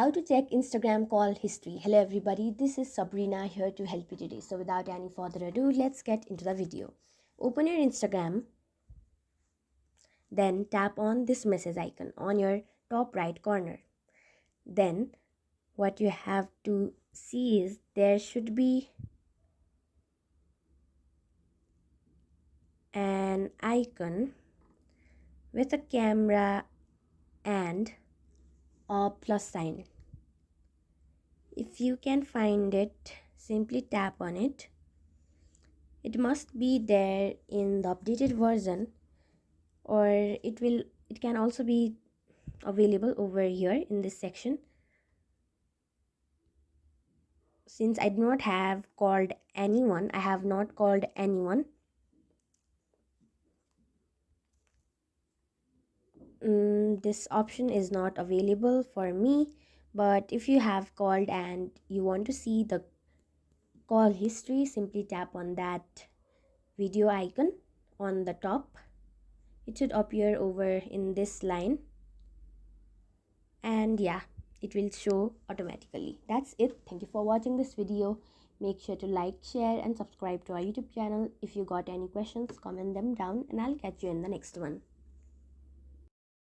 How to check Instagram call history. Hello everybody, this is Sabrina here to help you today. So without any further ado, let's get into the video. Open your Instagram, then tap on this message icon on your top right corner. Then what you have to see is there should be an icon with a camera and a plus sign. If you can find it, simply tap on it. It must be there in the updated version, or it can also be available over here in this section. Since I do not have called anyone, I have not called anyone, this option is not available for me. But if you have called and you want to see the call history, simply tap on that video icon on the top. It should appear over in this line, and yeah, it will show automatically. That's it. Thank you for watching this video. Make sure to like, share and subscribe to our YouTube channel. If you got any questions, comment them down and I'll catch you in the next one.